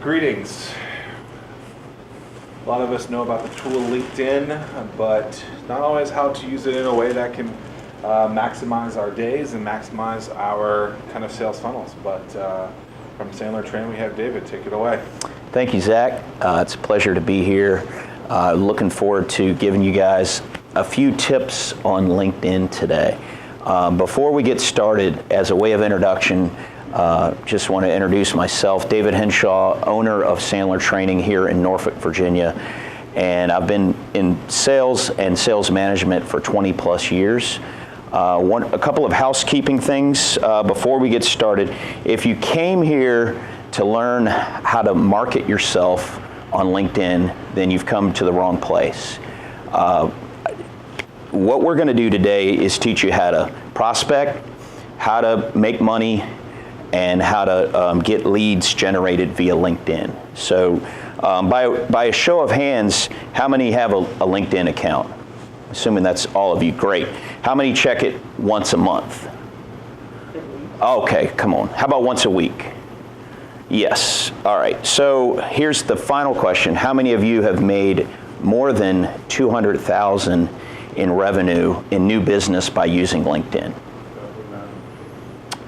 Greetings. A lot of us know about the tool LinkedIn, but not always how to use it in a way that can maximize our days and maximize our kind of sales funnels. But from Sandler Training, we have David. Take it away. Thank you, Zach. It's a pleasure to be here. Looking forward to giving you guys a few tips on LinkedIn today. Before we get started, as a way of introduction, just want to introduce myself, David Henshaw, owner of Sandler Training here in Norfolk, Virginia. And I've been in sales and sales management for 20 plus years. A couple of housekeeping things before we get started. If you came here to learn how to market yourself on LinkedIn, then you've come to the wrong place. What we're going to do today is teach you how to prospect, how to make money, and how to get leads generated via LinkedIn. So by a show of hands, how many have a LinkedIn account? Assuming that's all of you, great. How many check it once a month? Okay, come on. How about once a week? Yes, all right. So here's the final question. How many of you have made more than $200,000 in revenue in new business by using LinkedIn?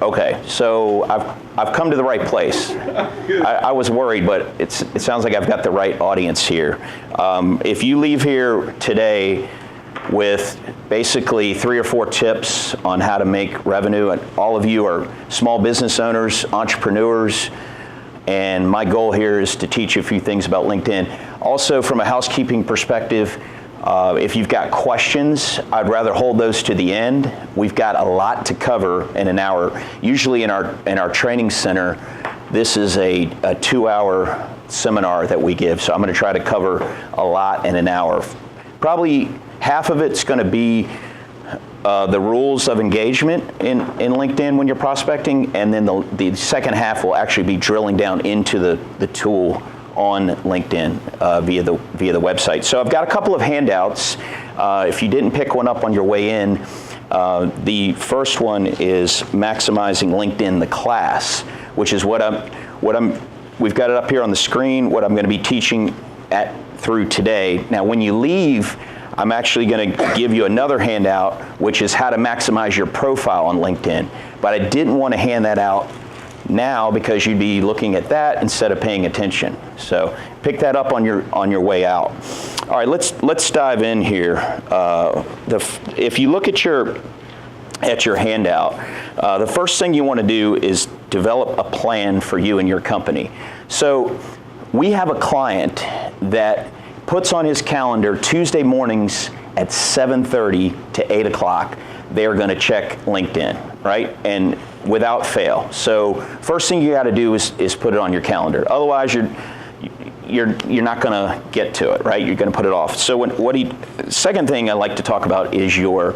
Okay, so I've come to the right place. I was worried, but it sounds like I've got the right audience here. If you leave here today with basically 3 or 4 tips on how to make revenue, and all of you are small business owners, entrepreneurs, and my goal here is to teach you a few things about LinkedIn. Also, from a housekeeping perspective, if you've got questions, I'd rather hold those to the end. We've got a lot to cover in an hour. Usually in our training center, this is a 2-hour seminar that we give, so I'm going to try to cover a lot in an hour. Probably half of it's going to be the rules of engagement in LinkedIn when you're prospecting, and then the second half will actually be drilling down into the tool on LinkedIn via the website. So I've got a couple of handouts. If you didn't pick one up on your way in, the first one is Maximizing LinkedIn, the class, which is we've got it up here on the screen, what I'm going to be teaching through today. Now, when you leave, I'm actually going to give you another handout, which is how to maximize your profile on LinkedIn. But I didn't want to hand that out now because you'd be looking at that instead of paying attention. So pick that up on your way out. All right, let's dive in here. If you look at your handout, the first thing you want to do is develop a plan for you and your company. So we have a client that puts on his calendar Tuesday mornings at 7:30 to 8 o'clock. They're going to check LinkedIn, right? And without fail. So first thing you got to do is put it on your calendar. Otherwise, you're not going to get to it, right? You're going to put it off. So second thing I like to talk about is your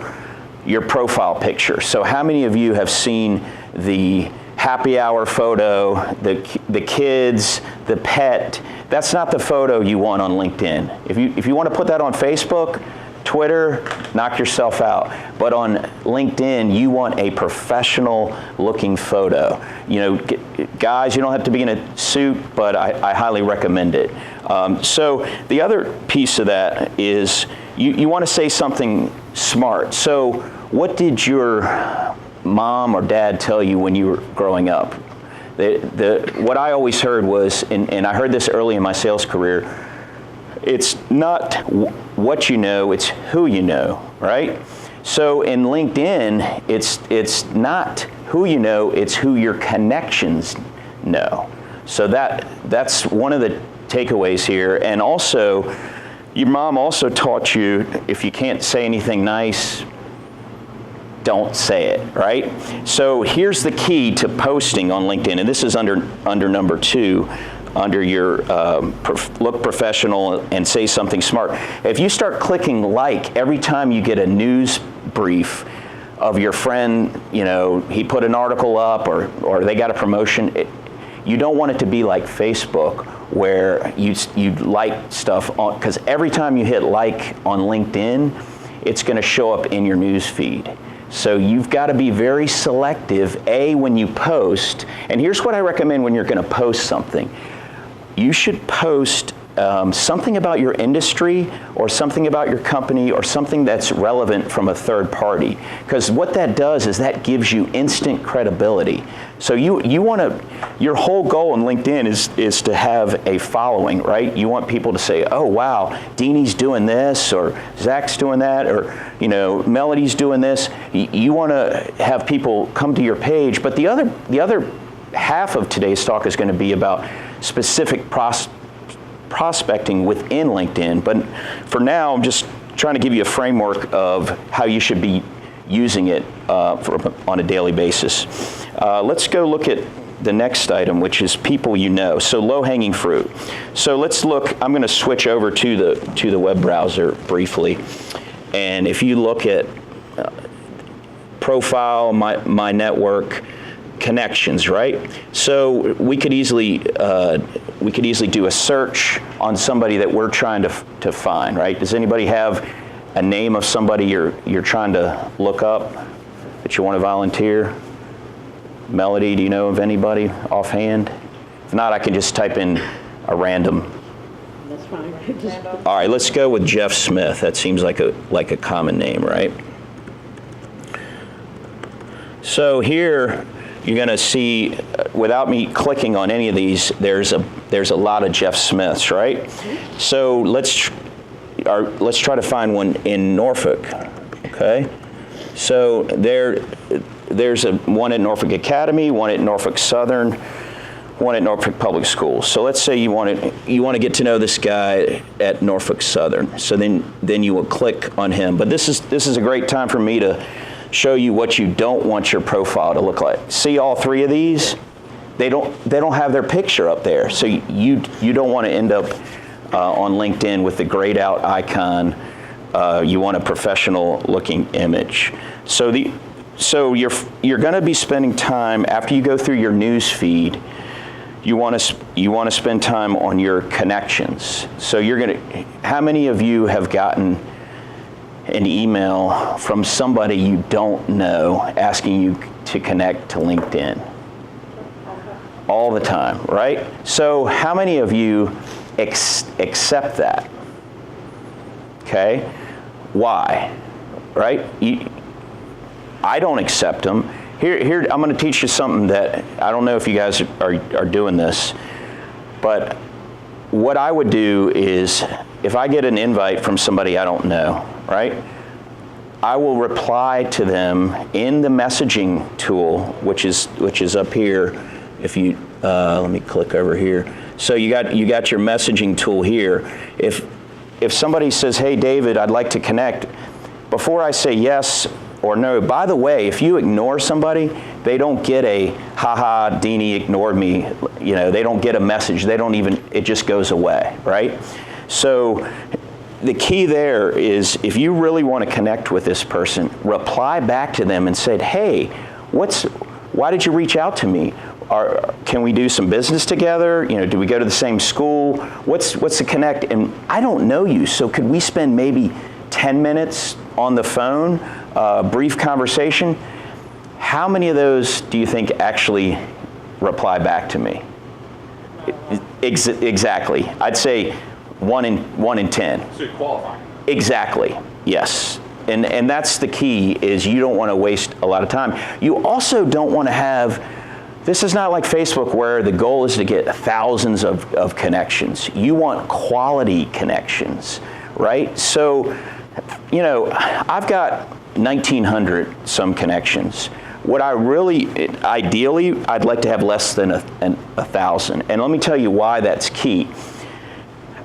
profile picture. So how many of you have seen the happy hour photo, the kids, the pet? That's not the photo you want on LinkedIn. If you want to put that on Facebook, Twitter, knock yourself out. But on LinkedIn, you want a professional looking photo. You know, guys, you don't have to be in a suit, but I highly recommend it. So the other piece of that is you want to say something smart. So what did your mom or dad tell you when you were growing up? What I always heard was, and I heard this early in my sales career, it's not what you know, it's who you know, right? So in LinkedIn, it's not who you know, it's who your connections know. So that's one of the takeaways here. And also, your mom also taught you, if you can't say anything nice, don't say it, right? So here's the key to posting on LinkedIn, and this is under number 2. Under your look professional and say something smart. If you start clicking like every time you get a news brief of your friend, you know, he put an article up or they got a promotion, you don't want it to be like Facebook where you like stuff on, because every time you hit like on LinkedIn, it's going to show up in your news feed. So you've got to be very selective, when you post, and here's what I recommend when you're going to post something. you should post something about your industry or something about your company or something that's relevant from a third party. Because what that does is that gives you instant credibility. So you want to, your whole goal in LinkedIn is to have a following, right? You want people to say, oh wow, Deanie's doing this, or Zach's doing that, or Melody's doing this. You want to have people come to your page, but the other half of today's talk is going to be about specific prospecting within LinkedIn. But for now, I'm just trying to give you a framework of how you should be using it on a daily basis. Let's go look at the next item, which is people you know. So low-hanging fruit. So let's look. I'm going to switch over to the web browser briefly, and if you look at profile, my network, connections, right? So we could easily do a search on somebody that we're trying to find, right? Does anybody have a name of somebody you're trying to look up that you want to volunteer? Melody, do you know of anybody offhand? If not, I can just type in a random. That's fine. All right, let's go with Jeff Smith. That seems like a common name, right? So here you're going to see, without me clicking on any of these, there's a lot of Jeff Smiths, right? So let's try to find one in Norfolk. Okay, so there's one at Norfolk Academy, one at Norfolk Southern, one at Norfolk Public Schools. So let's say you want to get to know this guy at Norfolk Southern. So then you will click on him. But this is a great time for me to show you what you don't want your profile to look like. See all three of these? They don't have their picture up there. So you don't want to end up on LinkedIn with the grayed out icon. You want a professional looking image. So you're going to be spending time after you go through your news feed. You want to spend time on your connections. So how many of you have gotten an email from somebody you don't know asking you to connect to LinkedIn? All the time, right? So how many of you accept that? Okay, why? Right? I don't accept them. Here, I'm going to teach you something that I don't know if you guys are doing this, but what I would do is if I get an invite from somebody I don't know, right? I will reply to them in the messaging tool, which is up here. If you let me click over here. So you got your messaging tool here. If somebody says, "Hey David, I'd like to connect," before I say yes or no, by the way, if you ignore somebody, they don't get a "haha, Deanie ignored me." They don't get a message. It just goes away, right? So the key there is if you really want to connect with this person, reply back to them and say, "Hey, why did you reach out to me? Can we do some business together? Do we go to the same school? What's the connect? And I don't know you, so could we spend maybe 10 minutes on the phone, brief conversation?" How many of those do you think actually reply back to me? Exactly. I'd say 1 in 10. So you're qualifying. Exactly. Yes. And that's the key, is you don't want to waste a lot of time. You also don't want to have, this is not like Facebook where the goal is to get thousands of connections. You want quality connections, right? So, I've got 1,900 some connections. What I really, ideally, I'd like to have less than 1,000. And let me tell you why that's key.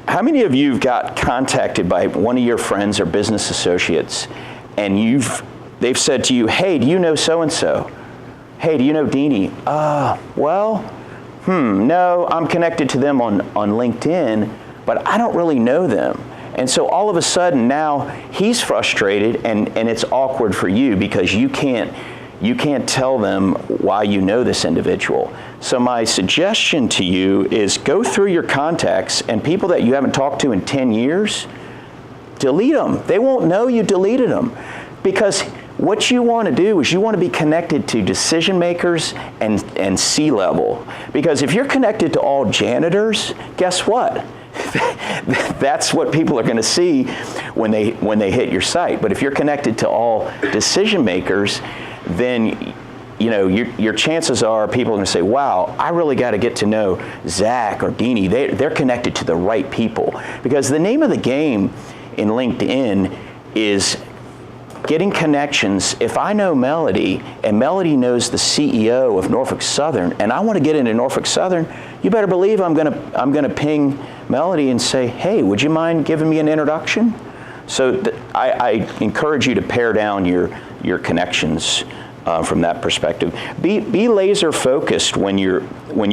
How many of you have got contacted by one of your friends or business associates, and they've said to you, "Hey, do you know so-and-so? Hey, do you know Deanie?" No, I'm connected to them on LinkedIn, but I don't really know them. And so all of a sudden now he's frustrated, and it's awkward for you because you can't tell them why you know this individual. So my suggestion to you is go through your contacts, and people that you haven't talked to in 10 years, delete them. They won't know you deleted them, because what you want to do is you want to be connected to decision makers and C-level. Because if you're connected to all janitors, guess what? That's what people are going to see when they hit your site. But if you're connected to all decision makers, then your chances are people are going to say, wow, I really got to get to know Zach or Deanie. They're connected to the right people. Because the name of the game in LinkedIn is getting connections. If I know Melody and Melody knows the CEO of Norfolk Southern and I want to get into Norfolk Southern, you better believe I'm gonna ping Melody and say, hey, would you mind giving me an introduction? So I encourage you to pare down your connections from that perspective. Be laser focused when you're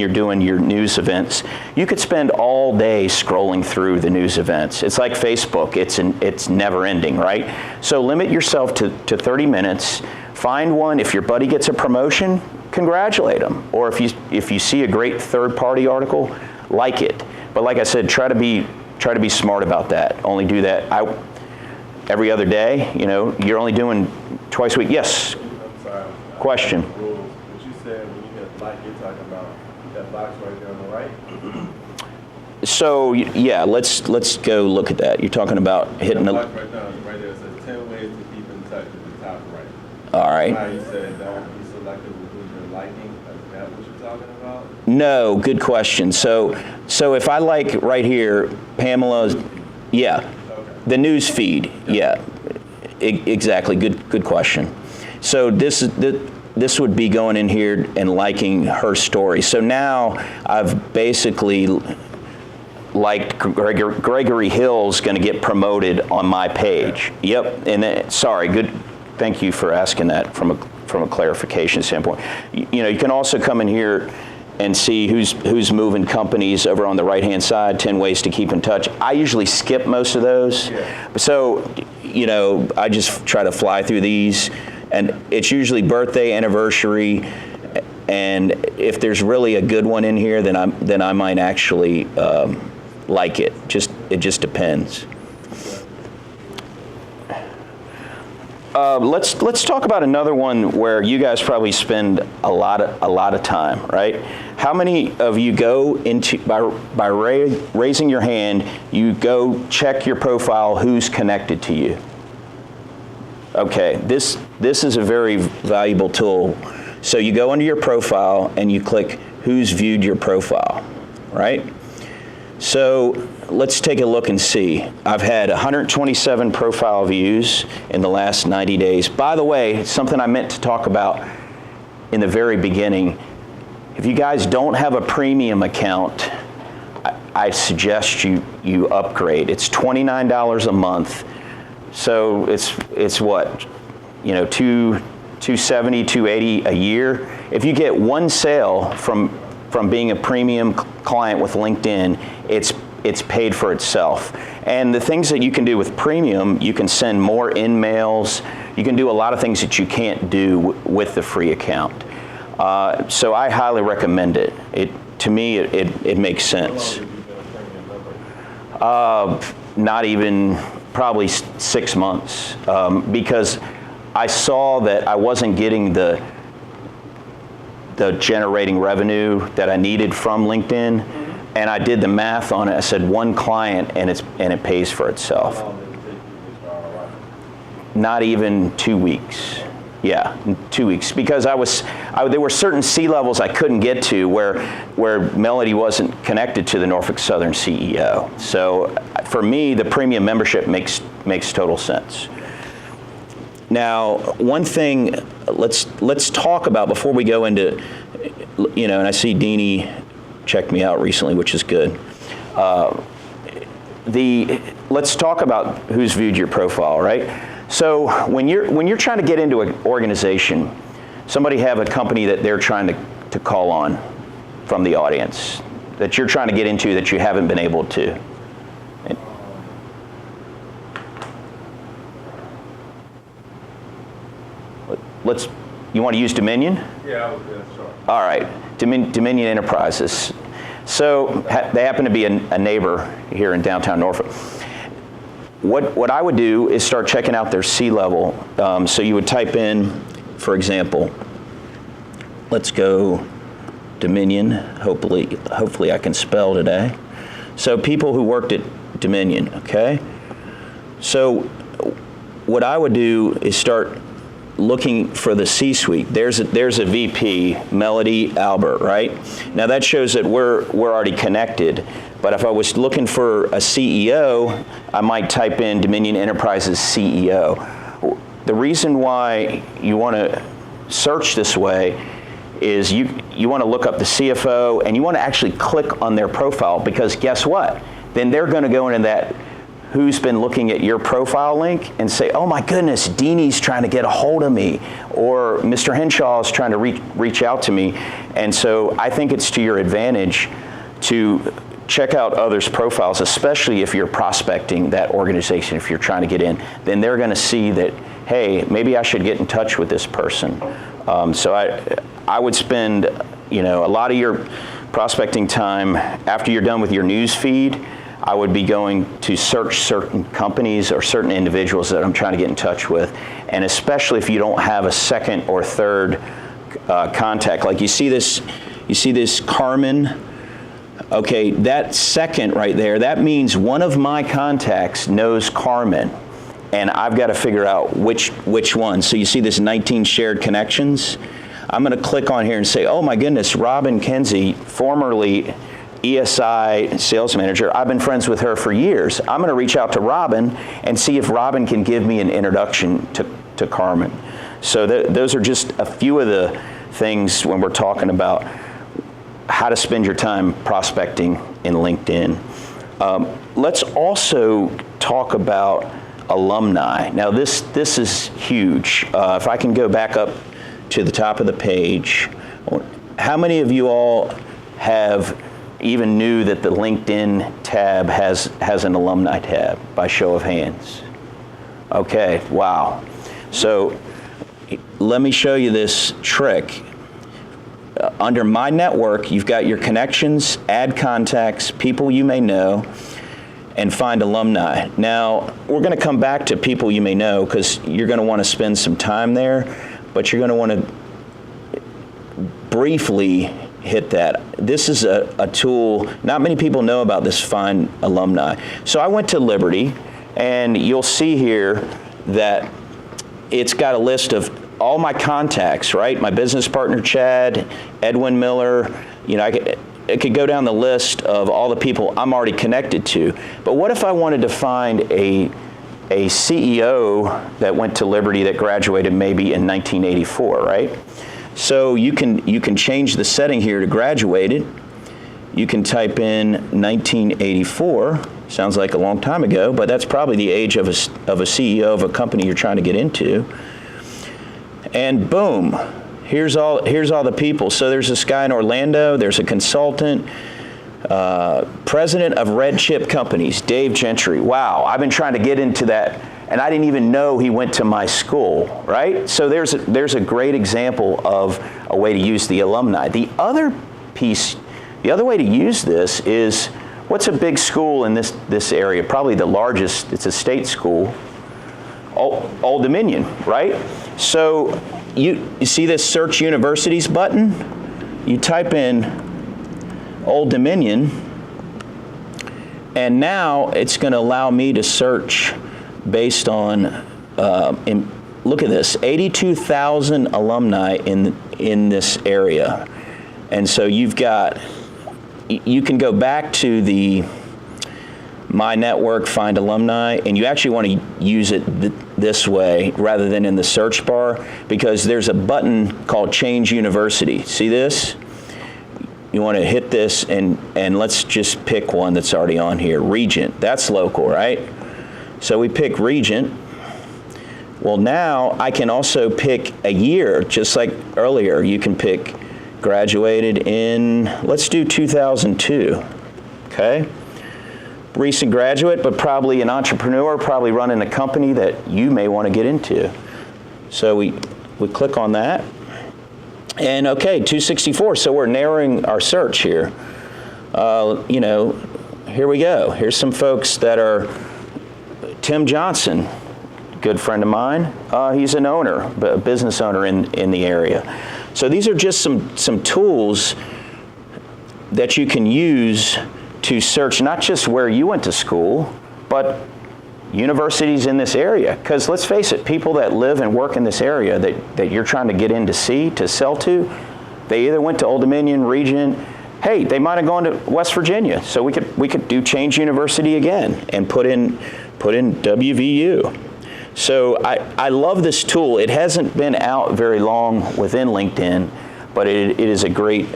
doing your news events. You could spend all day scrolling through the news events. It's like Facebook. It's never ending, right? So limit yourself to 30 minutes. Find one. If your buddy gets a promotion, congratulate them. Or if you see a great third-party article, like it. But like I said, try to be smart about that. Only do that every other day. You're only doing twice a week. Yes. Question. Rules. What you said when you hit like, you're talking about that box right there on the right. So yeah, let's go look at that. You're talking about hitting the the. box right there. It says 10 ways to keep in touch at the top right. All right. Now you said don't be selective with who you're liking. Is that what you're talking about? No, good question. So if I like right here, Pamela's, yeah, Okay. the news feed, yeah, exactly. Good question. So this would be going in here and liking her story. So now I've basically liked Gregory Hill's going to get promoted on my page. Yep. And then, sorry. Good. Thank you for asking that from a clarification standpoint. You can also come in here and see who's moving companies over on the right-hand side. 10 ways to keep in touch. I usually skip most of those. Yeah. So I just try to fly through these. And it's usually birthday, anniversary, and if there's really a good one in here, then I might actually like it. It just depends. Let's talk about another one where you guys probably spend a lot of time, right? How many of you go into by raising your hand, you go check your profile, who's connected to you? Okay, this is a very valuable tool. So you go into your profile and you click who's viewed your profile, right? So let's take a look and see. I've had 127 profile views in the last 90 days. By the way, something I meant to talk about in the very beginning, if you guys don't have a premium account, I suggest you upgrade. It's $29 a month. So it's what, $270, $280 a year. If you get one sale from being a premium client with LinkedIn, it's paid for itself. And the things that you can do with premium, you can send more in-mails. You can do a lot of things that you can't do with the free account. So I highly recommend it. To me, it makes sense. Not even. Probably 6 months, because I saw that I wasn't getting the generating revenue that I needed from LinkedIn, and I did the math on it. I said one client, and it pays for itself. How long did it take you to ROI? Not even 2 weeks. Yeah, 2 weeks, because there were certain C-levels I couldn't get to where Melody wasn't connected to the Norfolk Southern CEO. So for me, the premium membership makes total sense. Now, one thing let's talk about before we go into, and I see Deanie checked me out recently, which is good. Let's talk about who's viewed your profile, right? So when you're trying to get into an organization, somebody have a company that they're trying to call on from the audience that you're trying to get into that you haven't been able to. You want to use Dominion? Yeah, sure. All right, Dominion Enterprises. So they happen to be a neighbor here in downtown Norfolk. what I would do is start checking out their C-level. So you would type in, for example, let's go Dominion. Hopefully I can spell today. So people who worked at Dominion, okay? So what I would do is start looking for the C-suite. There's a VP, Melody Albert, right? Now that shows that we're already connected. But if I was looking for a CEO, I might type in Dominion Enterprises CEO. The reason why you want to search this way is you want to look up the CFO and you want to actually click on their profile, because guess what? Then they're going to go into that who's been looking at your profile link and say, oh my goodness, Deanie's trying to get a hold of me, or Mr. Henshaw is trying to reach out to me. And so I think it's to your advantage to check out others' profiles, especially if you're prospecting that organization. If you're trying to get in, then they're going to see that, hey, maybe I should get in touch with this person. So I would spend, a lot of your prospecting time after you're done with your news feed. I would be going to search certain companies or certain individuals that I'm trying to get in touch with, and especially if you don't have a second or third contact. Like you see this Carmen. Okay, that second right there, that means one of my contacts knows Carmen, and I've got to figure out which one. So you see this 19 shared connections. I'm going to click on here and say, oh my goodness, Robin Kenzie, formerly ESI sales manager. I've been friends with her for years. I'm going to reach out to Robin and see if Robin can give me an introduction to Carmen. So those are just a few of the things when we're talking about how to spend your time prospecting in LinkedIn. Let's also talk about alumni. Now this is huge. If I can go back up to the top of the page, how many of you all have even knew that the LinkedIn tab has an alumni tab, by show of hands? Okay, wow. So let me show you this trick. Under My Network, you've got your connections, add contacts, people you may know, and find alumni. Now, we're going to come back to people you may know because you're going to want to spend some time there, but you're going to want to briefly hit that. This is a tool, not many people know about this Find Alumni. So I went to Liberty, and you'll see here that it's got a list of all my contacts, right? My business partner, Chad, Edwin Miller, it could go down the list of all the people I'm already connected to. But what if I wanted to find a CEO that went to Liberty that graduated maybe in 1984, right? So you can change the setting here to graduated. You can type in 1984. Sounds like a long time ago, but that's probably the age of a CEO of a company you're trying to get into. And boom, here's all the people. So there's this guy in Orlando, there's a consultant, president of Red Chip Companies, Dave Gentry. Wow, I've been trying to get into that, and I didn't even know he went to my school, right? So there's a great example of a way to use the alumni. The other way to use this is, what's a big school in this area? Probably the largest, it's a state school. Old Dominion, right? So you see this search universities button? You type in Old Dominion, and now it's going to allow me to search based on, look at this, 82,000 alumni in this area. And so you can go back to the My Network, find alumni, and you actually want to use it this way rather than in the search bar, because there's a button called Change University. See this? You want to hit this, and let's just pick one that's already on here. Regent, that's local, right? So we pick Regent. Well, now I can also pick a year, just like earlier. You can pick graduated in, let's do 2002, okay? Recent graduate, but probably an entrepreneur, probably running a company that you may want to get into. So we click on that. And okay, 264, so we're narrowing our search here. Here we go. Here's some folks that are Tim Johnson, good friend of mine, he's an owner, a business owner in the area. So these are just some tools that you can use to search not just where you went to school, but universities in this area. Because let's face it, people that live and work in this area that you're trying to get in to sell to, they either went to Old Dominion, Regent, hey, they might have gone to West Virginia. So we could do Change University again and put in WVU. So I love this tool. It hasn't been out very long within LinkedIn, but it is a great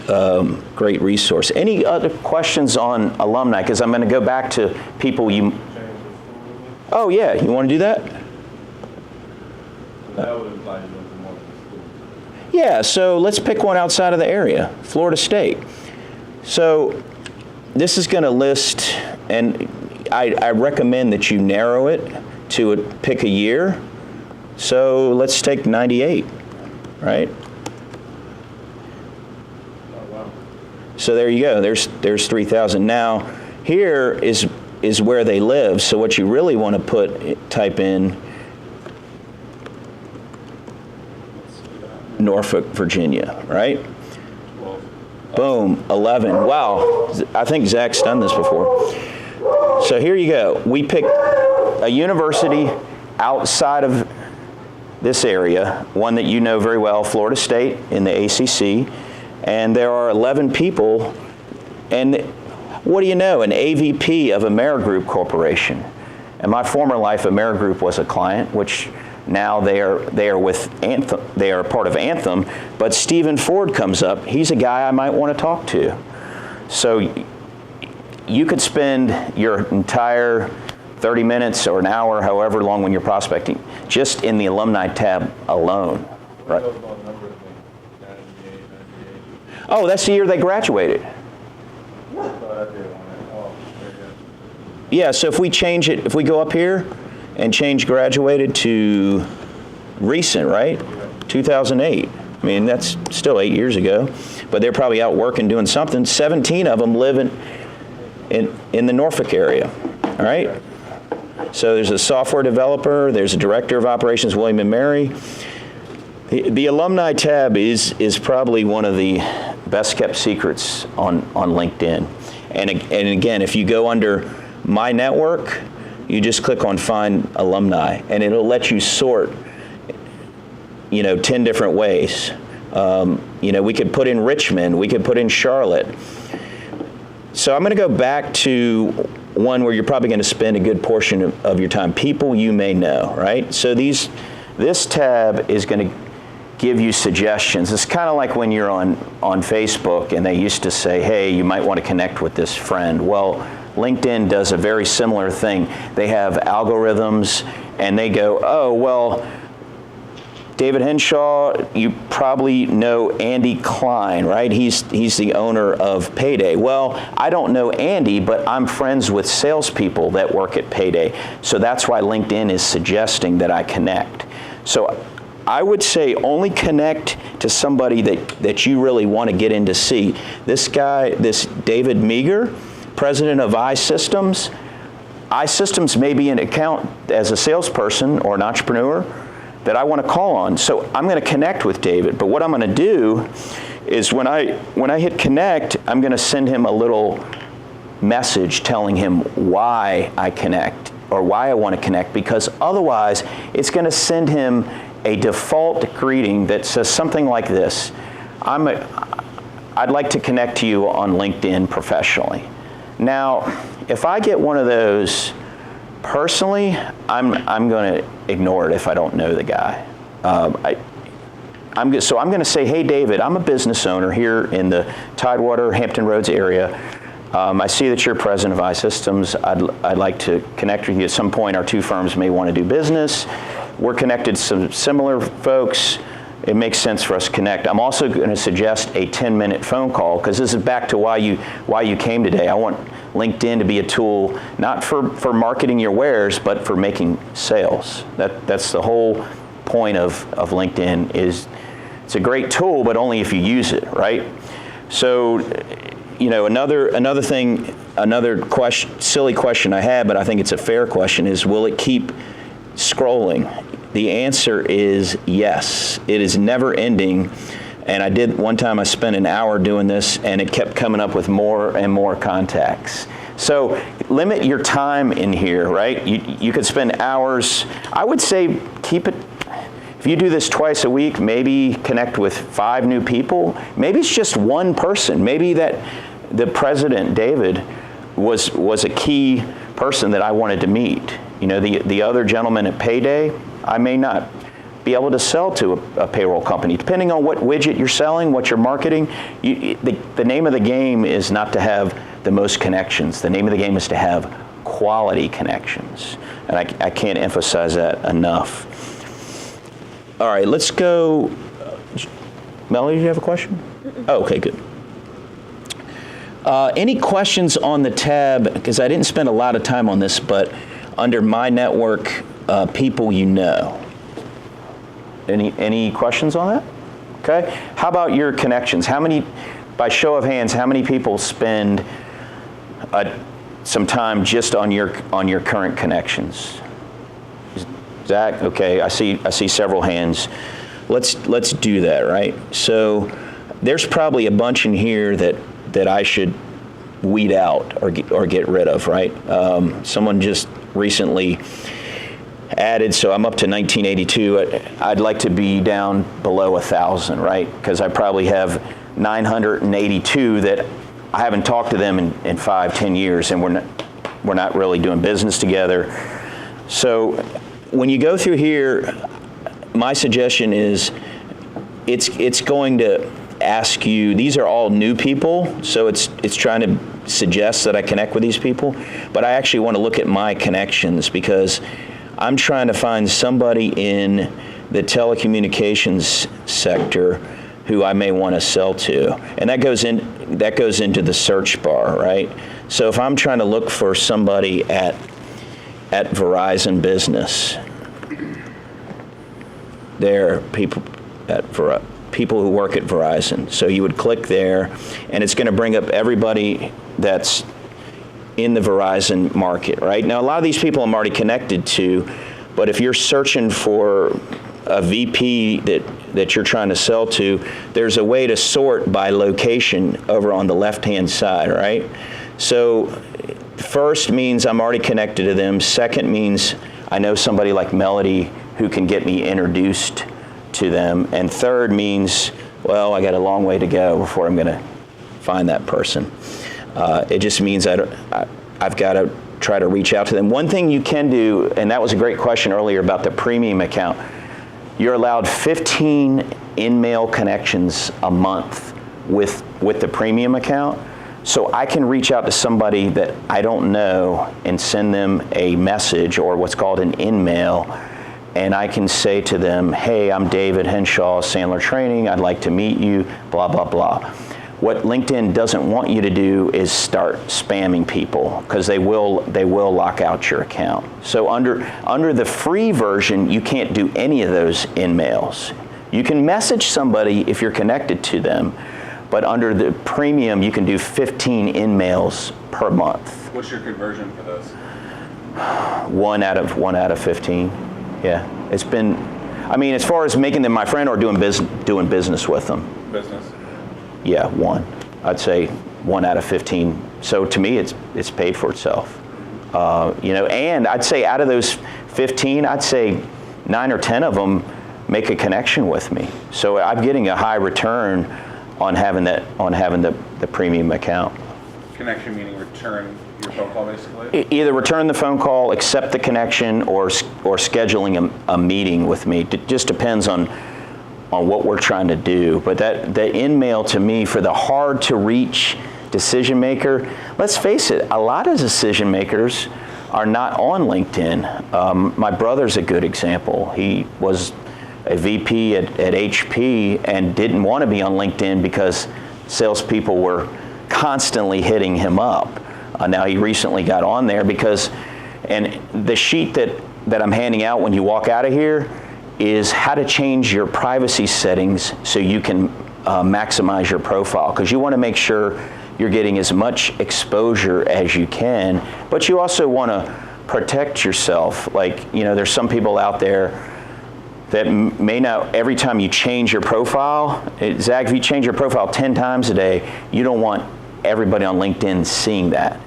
resource. Any other questions on alumni? Because I'm going to go back to people you. Oh yeah, you want to do that? That would imply you went to multiple schools. Yeah, so let's pick one outside of the area, Florida State. So this is going to list, and I recommend that you narrow it to pick a year. So let's take 98, right? So there you go. There's 3,000. Now here is where they live. So what you really want to type in Norfolk, Virginia, right? Boom, 11. Wow, I think Zach's done this before. So here you go. We picked a university outside of this area, one that you know very well, Florida State in the ACC. And there are 11 people, and what do you know, an AVP of Amerigroup Corporation. In my former life, Amerigroup was a client, which now they are with Anthem. They are part of Anthem, but Stephen Ford comes up. He's a guy I might want to talk to. So you could spend your entire 30 minutes or an hour, however long when you're prospecting, just in the Alumni tab alone. Right? Oh, that's the year they graduated. Yeah, so if we change it, if we go up here and change graduated to recent, right? 2008. I mean, that's still 8 years ago, but they're probably out working doing something. 17 of them live in the Norfolk area, all right? So there's a software developer, there's a director of operations, William and Mary. The Alumni tab is probably one of the best kept secrets on LinkedIn. And again, if you go under My Network, you just click on Find Alumni, and it'll let you sort, 10 different ways. We could put in Richmond, we could put in Charlotte. So I'm going to go back to one where you're probably going to spend a good portion of your time. People you may know, right? So this tab is going to give you suggestions. It's kind of like when you're on Facebook and they used to say, hey, you might want to connect with this friend. Well, LinkedIn does a very similar thing. They have algorithms and they go, oh, well, David Henshaw, you probably know Andy Klein, right? He's the owner of Payday. Well, I don't know Andy, but I'm friends with salespeople that work at Payday. So that's why LinkedIn is suggesting that I connect. So I would say only connect to somebody that you really want to get in to see. This guy, this David Meager, president of iSystems. iSystems may be an account as a salesperson or an entrepreneur that I want to call on. So I'm going to connect with David. But what I'm going to do is when I hit connect, I'm going to send him a little message telling him why I connect or why I want to connect, because otherwise it's going to send him a default greeting that says something like this: I'd like to connect to you on LinkedIn professionally. Now, if I get one of those personally, I'm going to ignore it if I don't know the guy. I'm going to say, hey, David, I'm a business owner here in the Tidewater, Hampton Roads area. I see that you're president of iSystems. I'd like to connect with you at some point. Our two firms may want to do business. We're connected to some similar folks. It makes sense for us to connect. I'm also going to suggest a 10-minute phone call, because this is back to why you came today. I want LinkedIn to be a tool not for marketing your wares, but for making sales. That's the whole point of LinkedIn. Is it's a great tool, but only if you use it, right? So, another thing another silly question I had, but I think it's a fair question, is will it keep scrolling? The answer is yes. It is never ending. And one time I spent an hour doing this, and it kept coming up with more and more contacts. So limit your time in here, right? You could spend hours. I would say keep it, if you do this twice a week, maybe connect with 5 new people. Maybe it's just one person. Maybe that the president, David, was a key person that I wanted to meet. You know, the other gentleman at Payday, I may not be able to sell to a payroll company. Depending on what widget you're selling, what you're marketing, the name of the game is not to have the most connections. The name of the game is to have quality connections. And I can't emphasize that enough. All right, let's go. Melody, do you have a question? Oh, okay, good. Any questions on the tab? Because I didn't spend a lot of time on this, but under My Network, people you know. Any questions on that? Okay. How about your connections? How many, by show of hands, how many people spend some time just on your current connections? Zach, okay. I see several hands. Let's do that, right? So there's probably a bunch in here that I should weed out or get rid of, right? Someone just recently added, so I'm up to 1982. I'd like to be down below 1,000, right? Because I probably have 982 that I haven't talked to them in 5-10 years, and we're not really doing business together. So when you go through here, my suggestion is it's going to ask you, these are all new people, so it's trying to suggest that I connect with these people, but I actually want to look at my connections because I'm trying to find somebody in the telecommunications sector who I may want to sell to, and that goes into the search bar, right? So if I'm trying to look for somebody at Verizon Business, there are people who work at Verizon. So you would click there, and it's going to bring up everybody that's in the Verizon market, right? Now, a lot of these people I'm already connected to, but if you're searching for a VP that you're trying to sell to, there's a way to sort by location over on the left-hand side, right? So first means I'm already connected to them. Second means I know somebody like Melody who can get me introduced to them. And third means, well, I got a long way to go before I'm going to find that person. It just means I've got to try to reach out to them. One thing you can do, and that was a great question earlier about the premium account, you're allowed 15 in-mail connections a month with the premium account. So I can reach out to somebody that I don't know and send them a message or what's called an in-mail, and I can say to them, hey, I'm David Henshaw, Sandler Training, I'd like to meet you, blah, blah, blah. What LinkedIn doesn't want you to do is start spamming people, because they will lock out your account. So under the free version, you can't do any of those in-mails. You can message somebody if you're connected to them, but under the premium, you can do 15 in-mails per month. What's your conversion for those? 1 out of 15. Yeah, it's been. I mean, as far as making them my friend or doing business with them. Business. Yeah, 1. I'd say 1 out of 15. So to me, it's paid for itself. And I'd say out of those 15, I'd say 9 or 10 of them make a connection with me. So I'm getting a high return on having the premium account. Connection meaning return your phone call, basically? Either return the phone call, accept the connection, or scheduling a meeting with me. It just depends on what we're trying to do. But the in-mail to me, for the hard to reach decision maker, let's face it, a lot of decision makers are not on LinkedIn. My brother's a good example. He was a VP at HP and didn't want to be on LinkedIn because salespeople were constantly hitting him up. Now he recently got on there and the sheet that I'm handing out when you walk out of here is how to change your privacy settings so you can maximize your profile, because you want to make sure you're getting as much exposure as you can, but you also want to protect yourself. Like, there's some people out there that may not, every time you change your profile, Zach, if you change your profile 10 times a day, you don't want everybody on LinkedIn seeing that.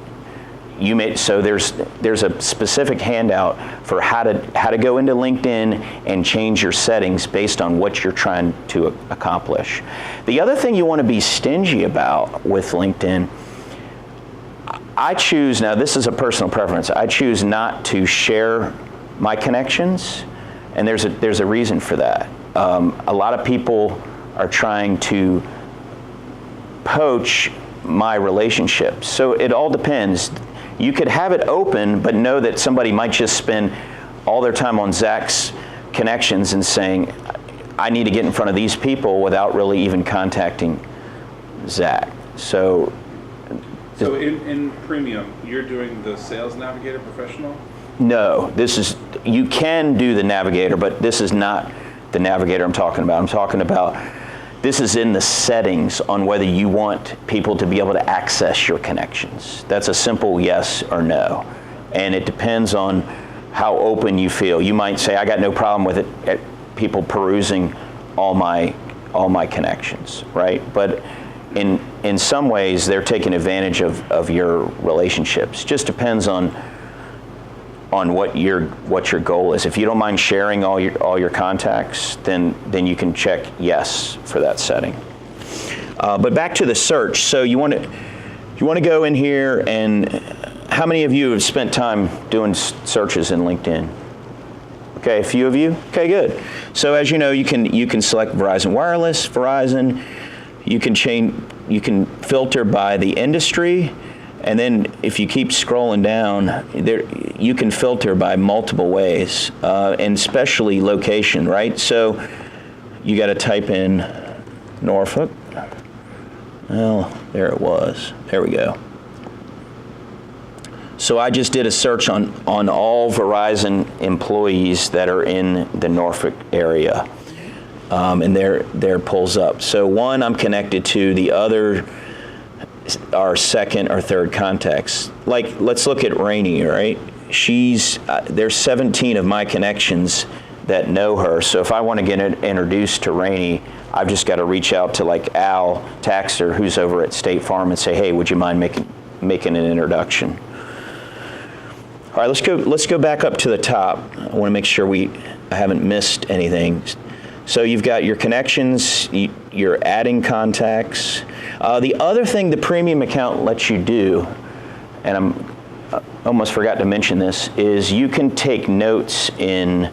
So there's a specific handout for how to go into LinkedIn and change your settings based on what you're trying to accomplish. The other thing you want to be stingy about with LinkedIn, I choose, now this is a personal preference, I choose not to share my connections, and there's a reason for that. A lot of people are trying to poach my relationships, so it all depends. You could have it open, but know that somebody might just spend all their time on Zach's connections and saying, I need to get in front of these people without really even contacting Zach. So in Premium, you're doing the Sales Navigator Professional? No, you can do the Navigator, but this is not the Navigator I'm talking about. I'm talking about, this is in the settings on whether you want people to be able to access your connections. That's a simple yes or no. And it depends on how open you feel. You might say, I got no problem with it, people perusing all my connections, right? But in some ways, they're taking advantage of your relationships. Just depends on what your goal is. If you don't mind sharing all your contacts, then you can check yes for that setting. But back to the search. So you want to go in here, and how many of you have spent time doing searches in LinkedIn? Okay, a few of you. Okay, good. So as you know, you can select Verizon Wireless, Verizon. You can filter by the industry. And then if you keep scrolling down, you can filter by multiple ways, and especially location, right? So you got to type in Norfolk. Well, there it was. There we go. So I just did a search on all Verizon employees that are in the Norfolk area, and there pulls up. So one I'm connected to, the other our second or third contacts. Like, let's look at Rainey, right? There's 17 of my connections that know her. So if I want to get introduced to Rainey, I've just got to reach out to like Al Taxer, who's over at State Farm, and say, hey, would you mind making an introduction? All right, let's go back up to the top. I want to make sure I haven't missed anything. So you've got your connections, you're adding contacts. The other thing the premium account lets you do, and I almost forgot to mention this, is you can take notes in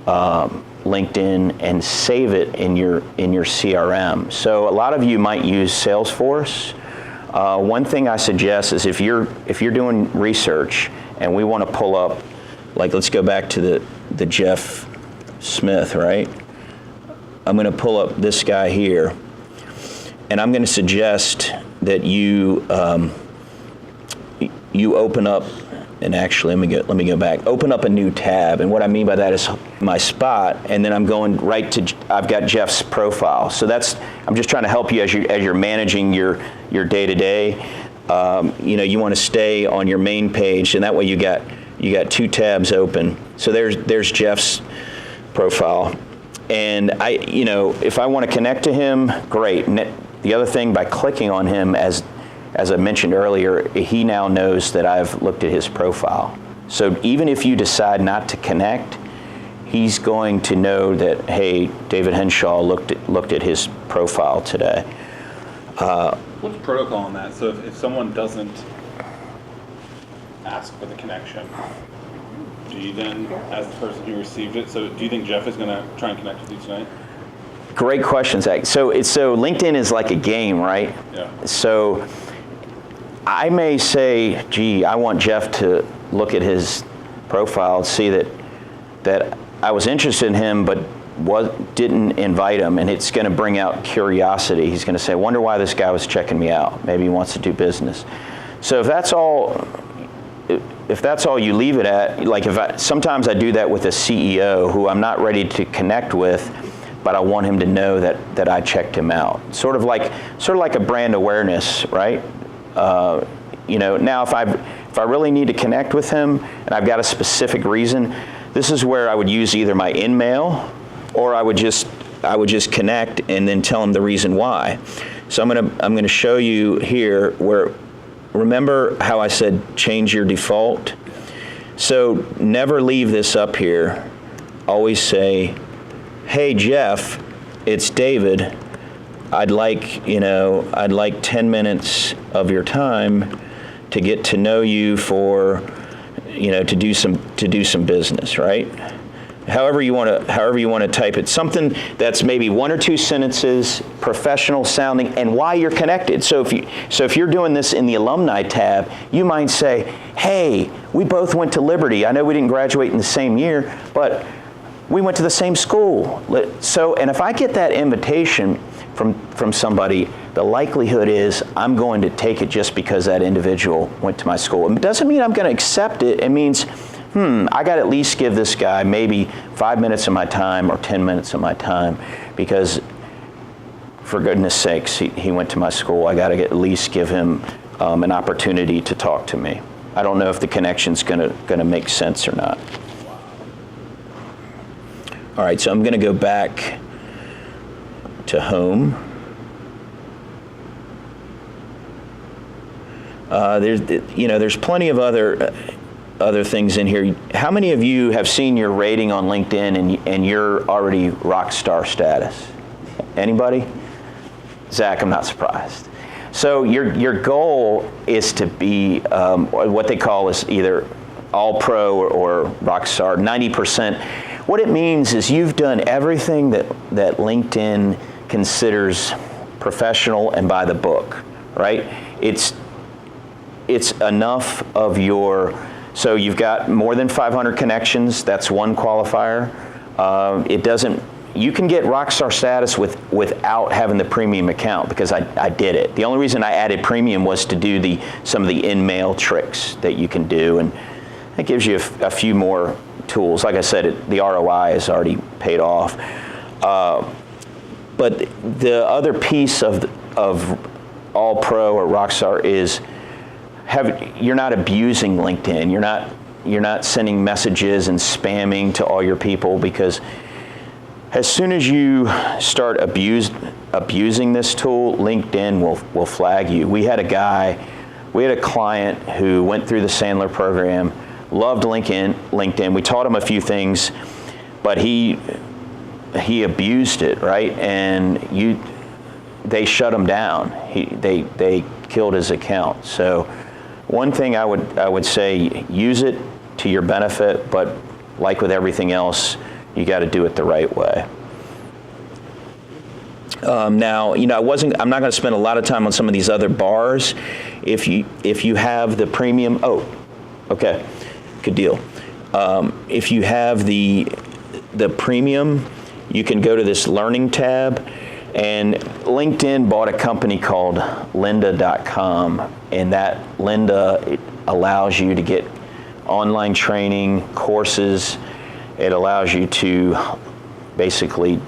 LinkedIn and save it in your CRM. So a lot of you might use Salesforce. One thing I suggest is if you're doing research and we want to pull up, like let's go back to the Jeff Smith, right? I'm going to pull up this guy here, and I'm going to suggest that you open up, and actually let me go back. Open up a new tab, and what I mean by that is my spot, and then I'm going right to. I've got Jeff's profile, so I'm just trying to help you as you're managing your day to day. You want to stay on your main page, and that way you got two tabs open. So there's Jeff's profile. And if I want to connect to him, great. And the other thing, by clicking on him, as I mentioned earlier, he now knows that I've looked at his profile. So even if you decide not to connect, he's going to know that, hey, David Henshaw looked at his profile today. What's protocol on that? So if someone doesn't ask for the connection, do you then, as the person who received it, so do you think Jeff is going to try and connect with you tonight? Great question, Zach. So LinkedIn is like a game, right? Yeah. So I may say, gee, I want Jeff to look at his profile and see that I was interested in him, but didn't invite him, and it's going to bring out curiosity. He's going to say, I wonder why this guy was checking me out. Maybe he wants to do business. So if that's all you leave it at, like sometimes I do that with a CEO who I'm not ready to connect with, but I want him to know that I checked him out. Sort of like a brand awareness, right? Now if I really need to connect with him and I've got a specific reason, this is where I would use either my in-mail or I would just connect and then tell him the reason why. So I'm gonna show you here where, remember how I said change your default? So never leave this up here. Always say, hey Jeff, it's David. I'd like 10 minutes of your time to get to know you for, to do some business, right? However you want to type it. Something that's maybe 1 or 2 sentences, professional sounding, and why you're connected. So if you're doing this in the Alumni tab, you might say, hey, we both went to Liberty. I know we didn't graduate in the same year, but we went to the same school. And if I get that invitation from somebody, the likelihood is I'm going to take it just because that individual went to my school. It doesn't mean I'm going to accept it. It means, I got to at least give this guy maybe 5 minutes of my time or 10 minutes of my time, because for goodness sakes, he went to my school. I got to at least give him an opportunity to talk to me. I don't know if the connection's going to make sense or not. All right, so I'm going to go back to home. There's plenty of other things in here. How many of you have seen your rating on LinkedIn and you're already rock star status? Anybody? Zach, I'm not surprised. So your goal is to be what they call is either all pro or rock star, 90%. What it means is you've done everything that LinkedIn considers professional and by the book, right? It's enough of so you've got more than 500 connections, that's one qualifier. You can get rockstar status without having the premium account, because I did it. The only reason I added premium was to do some of the in-mail tricks that you can do, and it gives you a few more tools. Like I said, the ROI is already paid off. But the other piece of All Pro or Rockstar is you're not abusing LinkedIn. You're not sending messages and spamming to all your people, because as soon as you start abusing this tool, LinkedIn will flag you. We had a client who went through the Sandler program, loved LinkedIn. We taught him a few things, but he abused it, right? And they shut him down. They killed his account. So one thing I would say, use it to your benefit, but like with everything else, you got to do it the right way. Now, I'm not going to spend a lot of time on some of these other bars. If you have the premium, okay, good deal. If you have the premium, you can go to this learning tab, and LinkedIn bought a company called lynda.com, and that Lynda, it allows you to get online training, courses. It allows you to basically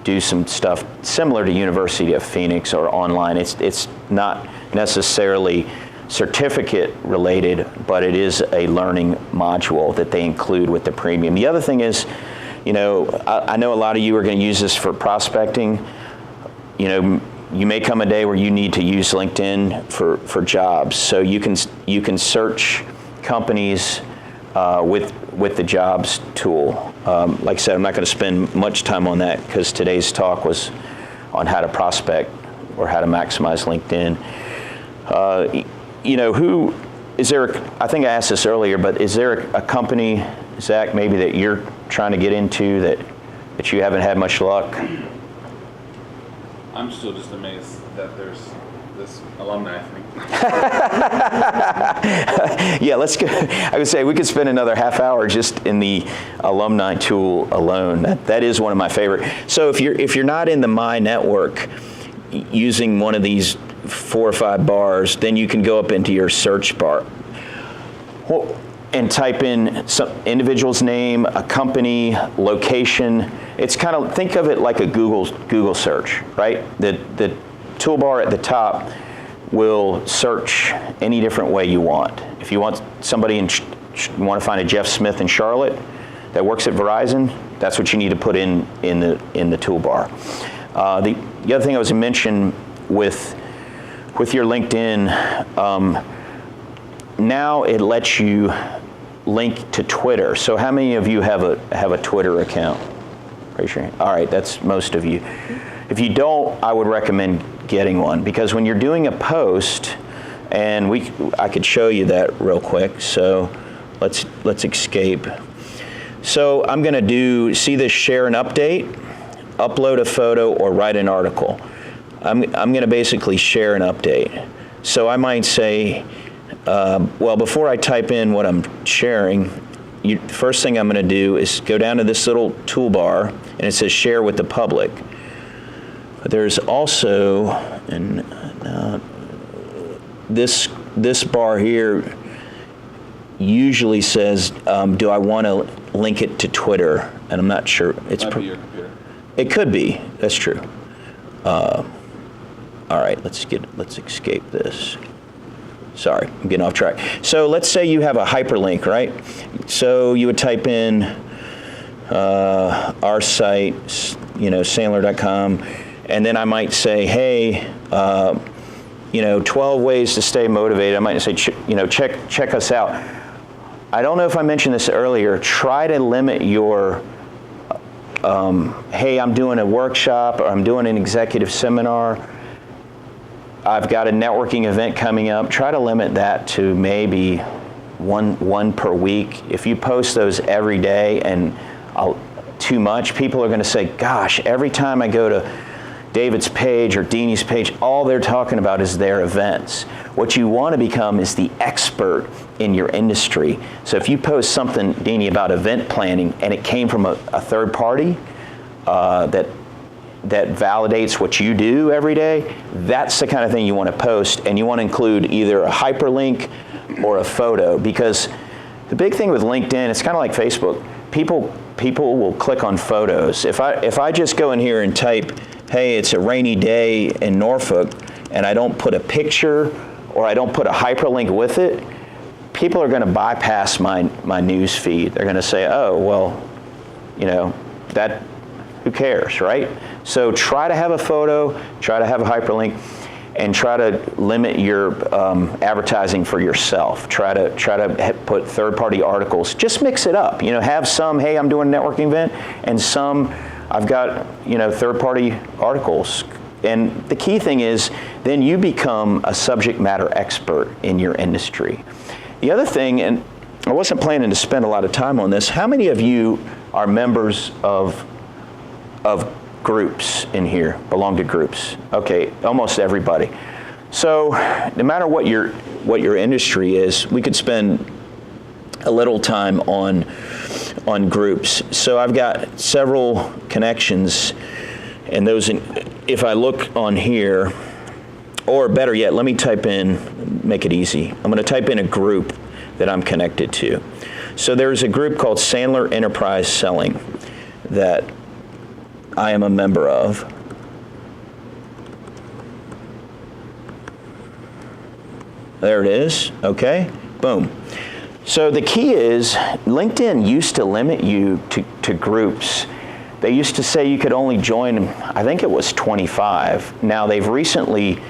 do some stuff similar to University of Phoenix or online. It's not necessarily certificate related, but it is a learning module that they include with the premium. The other thing is, I know a lot of you are going to use this for prospecting. You may come a day where you need to use LinkedIn for jobs. So you can search companies with the jobs tool. Like I said, I'm not going to spend much time on that, because today's talk was on how to prospect or how to maximize LinkedIn. Who is there? I think I asked this earlier, but is there a company, Zach, maybe that you're trying to get into that you haven't had much luck? I'm still just amazed that there's this alumni thing. Yeah, let's go. I would say we could spend another half hour just in the alumni tool alone. That is one of my favorite. So if you're not in the My Network using one of these 4 or 5 bars, then you can go up into your search bar and type in some individual's name, a company, location. It's kind of, think of it like a Google search, right? The toolbar at the top will search any different way you want. If you want somebody you want to find a Jeff Smith in Charlotte that works at Verizon, that's what you need to put in the toolbar. The other thing I was mentioning with your LinkedIn, now it lets you link to Twitter. So how many of you have a Twitter account? Raise your hand. All right, that's most of you. If you don't, I would recommend getting one, because when you're doing a post, and I could show you that real quick. So let's escape. So I'm going to see this share an update, upload a photo, or write an article. I'm going to basically share an update. So I might say, well, before I type in what I'm sharing, first thing I'm going to do is go down to this little toolbar, and it says share with the public. But there's also, this bar here usually says, do I want to link it to Twitter? And I'm not sure. Might be your computer. It could be. That's true. All right, let's escape this. Sorry, I'm getting off track. So let's say you have a hyperlink, right? So you would type in our site, Sandler.com, and then I might say, hey, 12 ways to stay motivated. I might say, check us out. I don't know if I mentioned this earlier. Try to limit your, hey, I'm doing a workshop, or I'm doing an executive seminar. I've got a networking event coming up. Try to limit that to maybe one per week. If you post those every day and too much, people are going to say, gosh, every time I go to David's page or Deanie's page, all they're talking about is their events. What you want to become is the expert in your industry. So if you post something, Deanie, about event planning, and it came from a third party that validates what you do every day, that's the kind of thing you want to post, and you want to include either a hyperlink or a photo, because the big thing with LinkedIn, it's kind of like Facebook. People will click on photos. If I just go in here and type, hey, it's a rainy day in Norfolk, and I don't put a picture or I don't put a hyperlink with it, people are going to bypass my news feed. They're going to say, oh, well, that, who cares, right? So try to have a photo, try to have a hyperlink, and try to limit your advertising for yourself. Try to put third-party articles. Just mix it up. Have some, hey, I'm doing a networking event, and some, I've got, third-party articles. And the key thing is, then you become a subject matter expert in your industry. The other thing, and I wasn't planning to spend a lot of time on this, how many of you are members of groups in here, belong to groups? Okay, almost everybody. So no matter what your industry is, we could spend a little time on groups. So I've got several connections, and those, if I look on here, or better yet, let me type in, make it easy. I'm going to type in a group that I'm connected to. So there's a group called Sandler Enterprise Selling that I am a member of. There it is. Okay, boom. So the key is, LinkedIn used to limit you to groups. They used to say you could only join, I think it was 25. Now they've recently,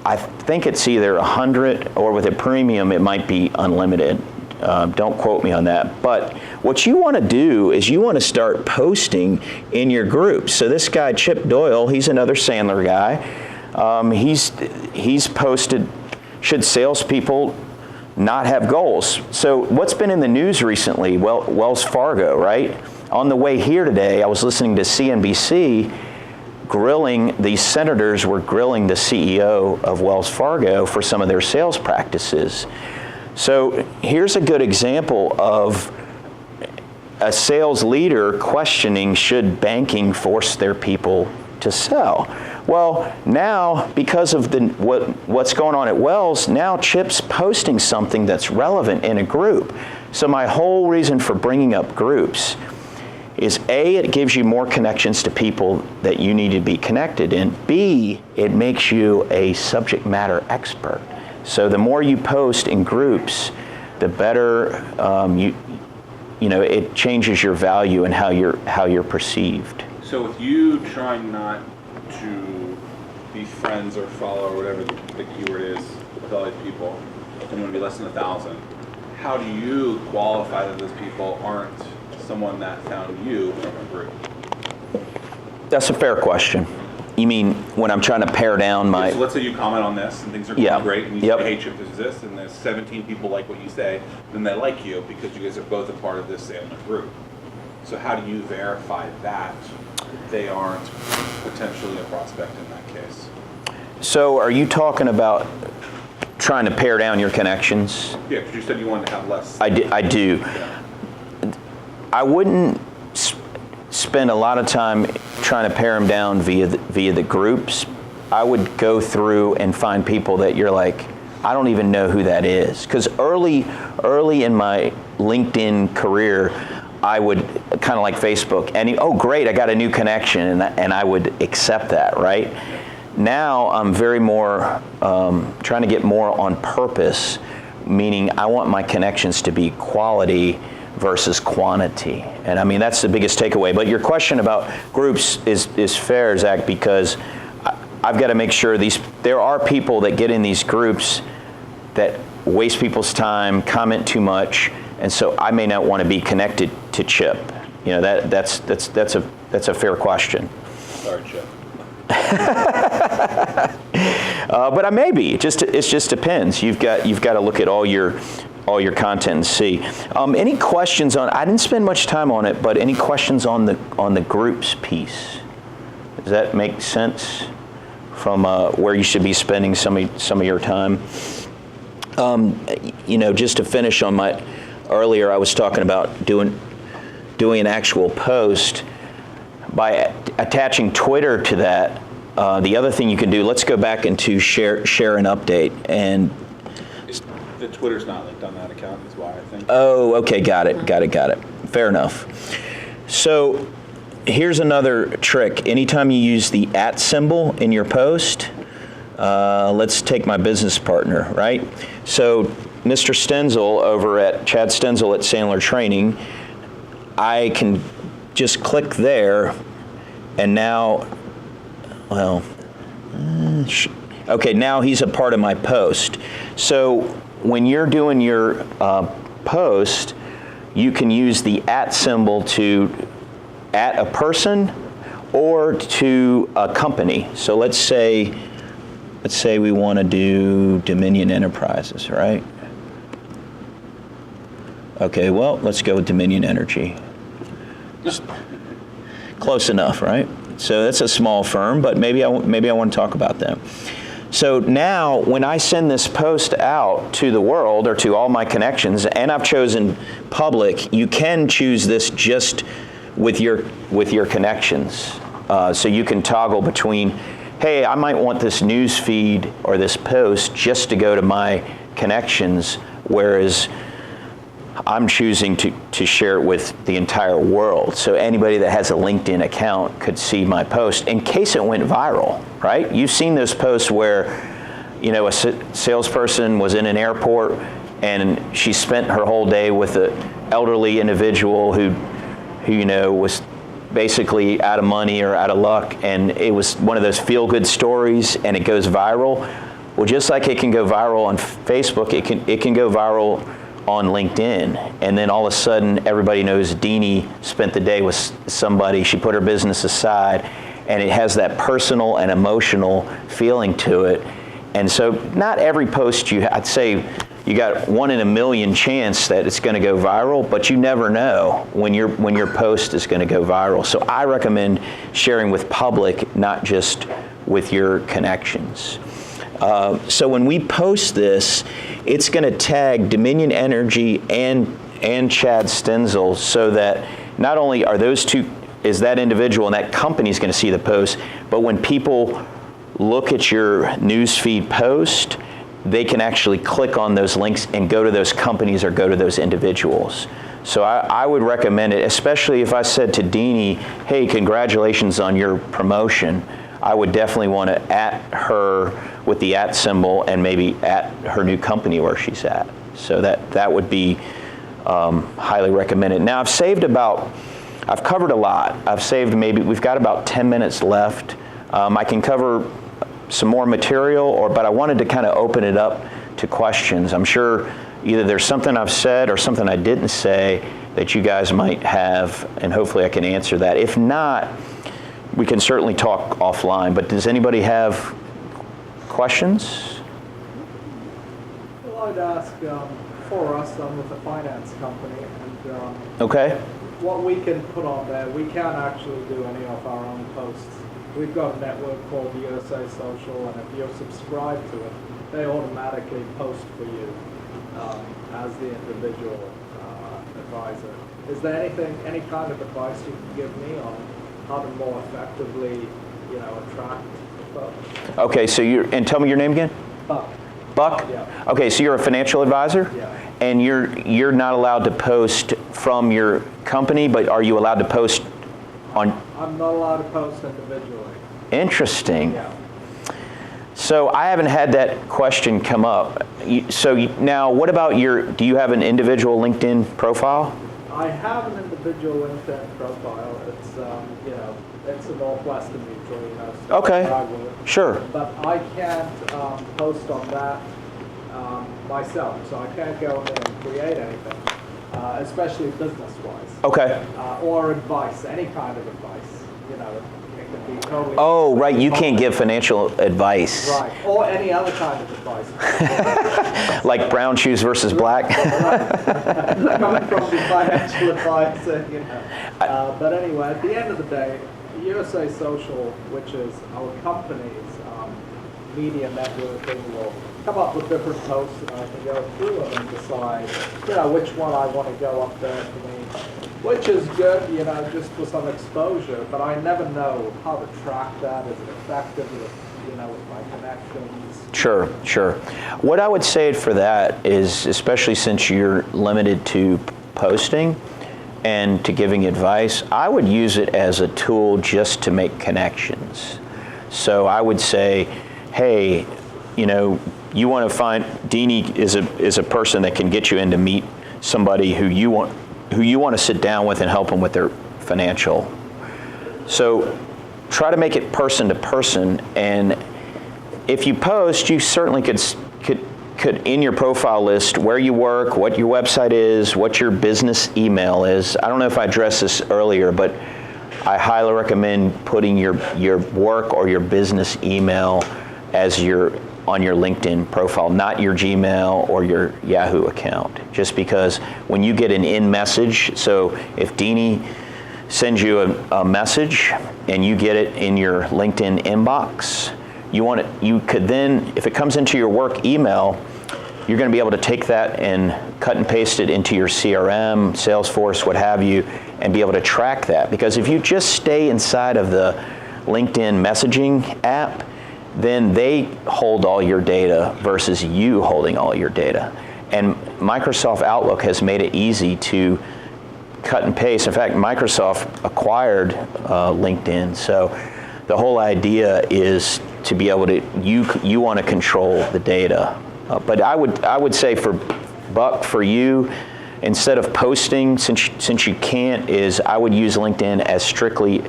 I think it's either 100, or with a premium it might be unlimited. Don't quote me on that. But what you want to do is you want to start posting in your groups. So this guy, Chip Doyle, he's another Sandler guy. He's posted, should salespeople not have goals? So what's been in the news recently? Well, Wells Fargo, right? On the way here today, I was listening to CNBC. These senators were grilling the CEO of Wells Fargo for some of their sales practices. So here's a good example of a sales leader questioning, should banking force their people to sell? Well, now, because of what's going on at Wells, now Chip's posting something that's relevant in a group. So my whole reason for bringing up groups is A, it gives you more connections to people that you need to be connected in. B, it makes you a subject matter expert. So the more you post in groups, the better it changes your value and how you're perceived. So with you trying not to be friends or follow or whatever the keyword is with all these people, and you want to be less than 1,000, how do you qualify that those people aren't someone that found you from a group? That's a fair question. You mean when I'm trying to pare down my... So let's say you comment on this and things are going great and you say, hey, Chip, this is this, and there's 17 people like what you say, then they like you because you guys are both a part of this Alumni group. So how do you verify that they aren't potentially a prospect in that case? So are you talking about trying to pare down your connections? Yeah, because you said you wanted to have less. I do. Yeah. I wouldn't spend a lot of time trying to pare them down via the groups. I would go through and find people that you're like, I don't even know who that is. Because early in my LinkedIn career, I would kind of like Facebook, and oh great, I got a new connection, and I would accept that, right? Now I'm very more trying to get more on purpose, meaning I want my connections to be quality versus quantity. And I mean, that's the biggest takeaway. But your question about groups is fair, Zach, because I've got to make sure there are people that get in these groups that waste people's time, comment too much, and so I may not want to be connected to Chip. You know, that's a fair question. Sorry, Chip. But I may be. It just depends. You've got to look at all your content and see. Any questions on? I didn't spend much time on it, but any questions on the groups piece? Does that make sense from where you should be spending some of your time? Just to finish on my earlier, I was talking about doing an actual post. By attaching Twitter to that, the other thing you can do, let's go back into share and update. And the Twitter's not linked on that account is why I think. Oh, okay, got it. Fair enough. So here's another trick. Anytime you use the @ symbol in your post, let's take my business partner, right? So Mr. Stencil over at Chad Stencils at Sandler Training, I can just click there, and now, okay, now he's a part of my post. So when you're doing your post, you can use the @ symbol to @ a person or to a company. So let's say we want to do Dominion Enterprises, right? Okay, well, let's go with Dominion Energy. Close enough, right? So that's a small firm, but maybe I want to talk about them. So now, when I send this post out to the world or to all my connections, and I've chosen public, you can choose this just with your connections. So you can toggle between, hey, I might want this news feed or this post just to go to my connections, whereas I'm choosing to share it with the entire world. So anybody that has a LinkedIn account could see my post in case it went viral, right? You've seen those posts where, a salesperson was in an airport and she spent her whole day with an elderly individual who was basically out of money or out of luck, and it was one of those feel-good stories, and it goes viral. Well, just like it can go viral on Facebook, it can go viral on LinkedIn, and then all of a sudden everybody knows Deanie spent the day with somebody, she put her business aside, and it has that personal and emotional feeling to it. And so not every post I'd say you got 1 in a million chance that it's going to go viral, but you never know when your post is going to go viral. So I recommend sharing with public, not just with your connections. So when we post this, it's going to tag Dominion Energy and Chad Stencils, so that not only are those two, is that individual and that company is going to see the post, but when people look at your newsfeed post, they can actually click on those links and go to those companies or go to those individuals. So I would recommend it, especially if I said to Deanie, hey, congratulations on your promotion. I would definitely want to @ her with the @ symbol and maybe @ her new company where she's at. So that would be highly recommended. Now I've covered a lot. I've saved we've got about 10 minutes left. I can cover some more material, but I wanted to kind of open it up to questions. I'm sure either there's something I've said or something I didn't say that you guys might have, and hopefully I can answer that. If not, we can certainly talk offline, but does anybody have questions? Well, I'd ask, for us, I'm with a finance company, and Okay. what we can put on there, we can't actually do any of our own posts. We've got a network called USA Social, and if you're subscribed to it, they automatically post for you as the individual advisor. Is there any kind of advice you can give me on how to more effectively, attract folks? Okay, so and tell me your name again? Buck? Yeah. Okay, so you're a financial advisor? Yeah. And you're not allowed to post from your company, but are you allowed to post on? I'm not allowed to post individually. Interesting. Yeah. So I haven't had that question come up. Now, what about do you have an individual LinkedIn profile? I have an individual LinkedIn profile. It's it's a Northwestern Mutual, stuff Okay. that I work. Sure. But I can't post on that myself, so I can't go in there and create anything, especially business-wise. Okay. Or advice, any kind of advice. It could be totally. Oh, right. You can't give financial advice. Right, or any other kind of advice. Like brown shoes versus black. Right. Coming from the financial advisor, But anyway, at the end of the day, USA Social, which is our company's media networking, will come up with different posts, and I can go through them and decide, which one I want to go up there for me, which is good, just for some exposure. But I never know how to track that. Is it effective with my connections? Sure. What I would say for that is, especially since you're limited to posting and to giving advice, I would use it as a tool just to make connections. So I would say, hey, you want to find Deanie is a person that can get you in to meet somebody who you want to sit down with and help them with their financial. So try to make it person to person, and if you post, you certainly could in your profile list where you work, what your website is, what your business email is. I don't know if I addressed this earlier, but I highly recommend putting your work or your business email as on your LinkedIn profile, not your Gmail or your Yahoo account. Just because when you get an in message, so if Deanie sends you a message and you get it in your LinkedIn inbox, you could then, if it comes into your work email, you're going to be able to take that and cut and paste it into your CRM, Salesforce, what have you, and be able to track that. Because if you just stay inside of the LinkedIn messaging app, then they hold all your data versus you holding all your data. And Microsoft Outlook has made it easy to cut and paste. In fact, Microsoft acquired LinkedIn, so the whole idea is to be able to, you want to control the data. But I would say for you, instead of posting, since you can't, I would use LinkedIn as strictly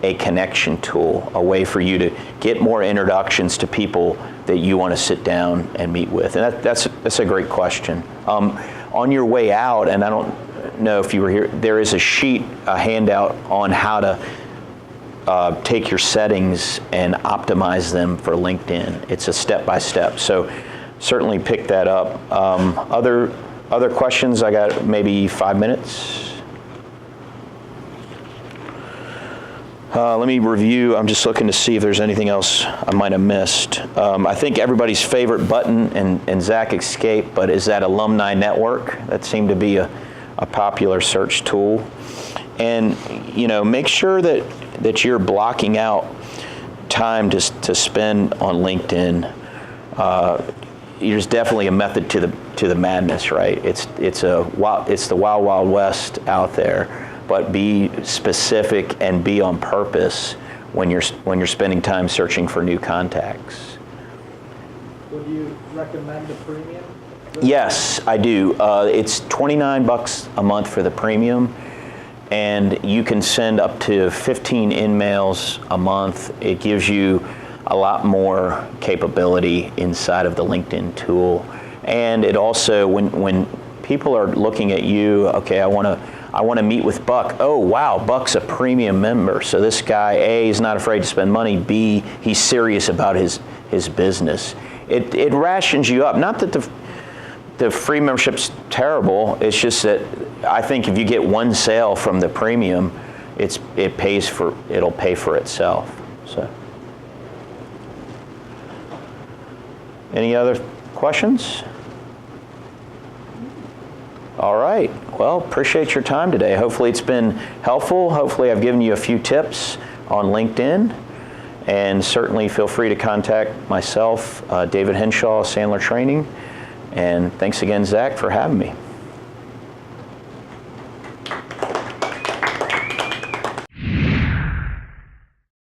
a connection tool, a way for you to get more introductions to people that you want to sit down and meet with. And that's a great question. On your way out, and I don't know if you were here, there is a handout on how to take your settings and optimize them for LinkedIn. It's a step-by-step. So certainly pick that up. Other questions? I got maybe 5 minutes. Let me review. I'm just looking to see if there's anything else I might have missed. I think everybody's favorite button, and Zach escaped, but is that Alumni Network. That seemed to be a popular search tool. And make sure that you're blocking out time to spend on LinkedIn. there's definitely a method to the madness, right? It's the wild, wild west out there, but be specific and be on purpose when you're spending time searching for new contacts. Would you recommend the premium? Yes, I do. It's $29 a month for the premium, and you can send up to 15 in-mails a month. It gives you a lot more capability inside of the LinkedIn tool. And it also, when people are looking at you, okay, I want to meet with Buck. Oh, wow, Buck's a premium member. So this guy, A, is not afraid to spend money. B, he's serious about his business. It rations you up. Not that the free membership's terrible. It's just that I think if you get one sale from the premium, it'll pay for itself. So. Any other questions? All right. Well, appreciate your time today. Hopefully it's been helpful. Hopefully I've given you a few tips on LinkedIn. And certainly feel free to contact myself, David Henshaw, Sandler Training. And thanks again, Zach, for having me.